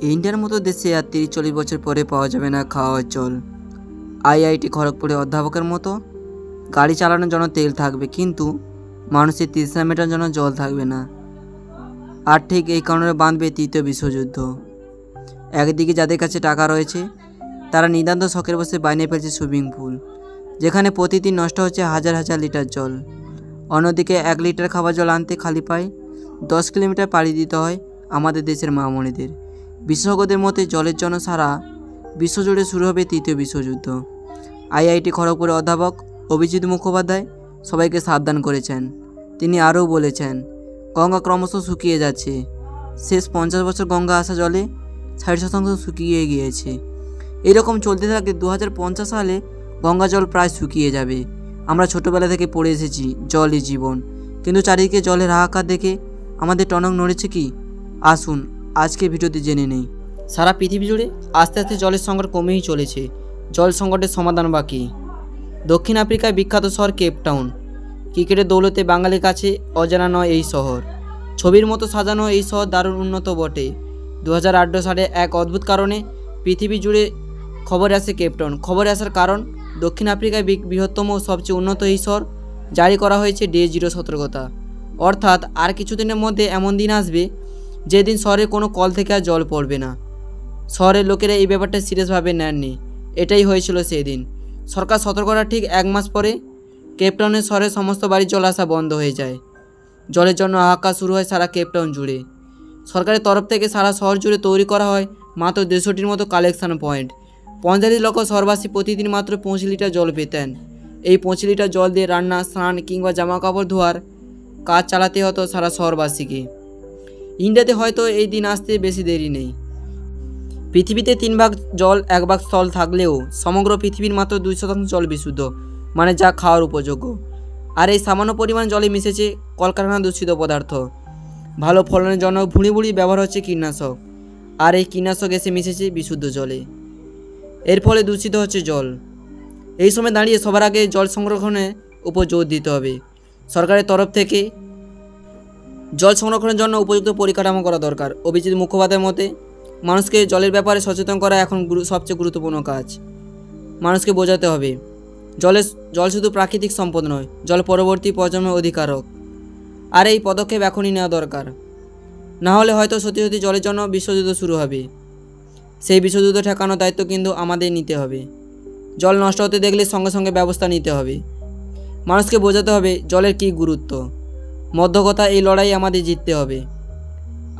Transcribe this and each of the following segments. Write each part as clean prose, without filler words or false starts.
ইন্ডিয়ার মতো দেশে আর 30-40 বছর পরে পাওয়া যাবে না খাওয়ার জল। আইআইটি খড়গপুরে অধ্যাপকের মতো গাড়ি চালানোর জন্য তেল থাকবে, কিন্তু মানুষের তৃষ্ণা মেটানোর জন্য জল থাকবে না। আর ঠিক এই কারণে বাঁধবে তৃতীয় বিশ্বযুদ্ধ। একদিকে যাদের কাছে টাকা রয়েছে তারা নিতান্ত শখের বসে বানিয়ে ফেলছে সুইমিং পুল, যেখানে প্রতিদিন নষ্ট হচ্ছে হাজার হাজার লিটার জল। অন্যদিকে 1 লিটার খাবার জল আনতে খালি পায়ে 10 কিলোমিটার পাড়ি দিতে হয় আমাদের দেশের মামনিদের। বিশেষজ্ঞদের মতে জলের জন্য সারা বিশ্বজুড়ে শুরু হবে তৃতীয় বিশ্বযুদ্ধ। আইআইটি খড়গপুরের অধ্যাপক অভিজিৎ মুখোপাধ্যায় সবাইকে সাবধান করেছেন। তিনি আরও বলেছেন, গঙ্গা ক্রমশ শুকিয়ে যাচ্ছে। শেষ 50 বছর গঙ্গা আসা জলে 60% শুকিয়ে গিয়েছে। এরকম চলতে থাকলে 2050 সালে গঙ্গা জল প্রায় শুকিয়ে যাবে। আমরা ছোটোবেলা থেকে পড়ে এসেছি জলই জীবন, কিন্তু চারিদিকে জলের হাহাকার দেখে আমাদের টনক নড়েছে কি? আসুন আজকে ভিডিওতে জেনে নেই। সারা পৃথিবী জুড়ে আস্তে আস্তে জলের সংকট কমেই চলেছে। জল সংকটের সমাধান বাকি। দক্ষিণ আফ্রিকায় বিখ্যাত শহর কেপটাউন। ক্রিকেটের দৌলতে বাঙালির কাছে অজানা নয় এই শহর। ছবির মতো সাজানো এই শহর দারুণ উন্নত বটে। 2008 সালে এক অদ্ভুত কারণে পৃথিবী জুড়ে খবরে আসে কেপটাউন। খবরে আসার কারণ, দক্ষিণ আফ্রিকায় বৃহত্তম ও সবচেয়ে উন্নত এই শহর জারি করা হয়েছে ডে 0 সতর্কতা। অর্থাৎ আর কিছুদিনের মধ্যে এমন দিন আসবে যেদিন শহরে কোনো কল থেকে আর জল পড়বে না। শহরের লোকেরা এই ব্যাপারটা সিরিয়াসভাবে নেননি। এটাই হয়েছিল সেই দিন। সরকার সতর্কতার ঠিক 1 মাস পরে কেপটাউনের শহরের সমস্ত বাড়ির জল আসা বন্ধ হয়ে যায়। জলের জন্য হাহাকার শুরু হয় সারা কেপটাউন জুড়ে। সরকারের তরফ থেকে সারা শহর জুড়ে তৈরি করা হয় মাত্র 150টির মতো কালেকশন পয়েন্ট। 45 লক্ষ শহরবাসী প্রতিদিন মাত্র 25 লিটার জল পেতেন। এই 25 লিটার জল দিয়ে রান্না, স্নান কিংবা জামা কাপড় ধোয়ার কাজ চালাতে হতো সারা শহরবাসীকে। ইন্ডিয়াতে হয়তো এই দিন আসতে বেশি দেরি নেই। পৃথিবীতে 3 ভাগ জল 1 ভাগ স্থল থাকলেও সমগ্র পৃথিবীর মাত্র 2% জল বিশুদ্ধ, মানে যা খাওয়ার উপযোগ্য। আর এই সামান্য পরিমাণ জলে মিশেছে কলকারখানা দূষিত পদার্থ। ভালো ফলনের জন্য ভুঁড়ি ভুঁড়ি ব্যবহার হচ্ছে কীটনাশক, আর এই কীটনাশক এসে মিশেছে বিশুদ্ধ জলে। এর ফলে দূষিত হচ্ছে জল। এই সময় দাঁড়িয়ে সবার আগে জল সংরক্ষণের উপর জোর দিতে হবে। সরকারের তরফ থেকে জল সংরক্ষণের জন্য উপযুক্ত পরিকাঠামো করা দরকার। অভিজিৎ মুখোপাধ্যায়ের মতে, মানুষকে জলের ব্যাপারে সচেতন করা এখন সবচেয়ে গুরুত্বপূর্ণ কাজ। মানুষকে বোঝাতে হবে জল শুধু প্রাকৃতিক সম্পদ নয়, জল পরবর্তী প্রজন্মের অধিকারক। আর এই পদক্ষেপ এখনই নেওয়া দরকার, না হলে হয়তো সত্যি সত্যি জলের জন্য বিশ্বযুদ্ধ শুরু হবে। সেই বিশ্বযুদ্ধ ঠেকানোর দায়িত্ব কিন্তু আমাদের নিতে হবে। জল নষ্ট হতে দেখলে সঙ্গে সঙ্গে ব্যবস্থা নিতে হবে। মানুষকে বোঝাতে হবে জলের কী গুরুত্ব। মধ্যকথা, এই লড়াই আমাদের জিততে হবে।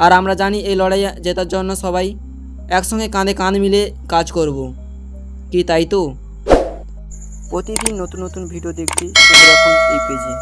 আর আমরা জানি এই লড়াই জেতার জন্য সবাই একসঙ্গে কাঁধে কাঁধ মিলে কাজ করব। কি তাই তো? প্রতিদিন নতুন নতুন ভিডিও দেখতে চোখ রাখুন এই পেজে।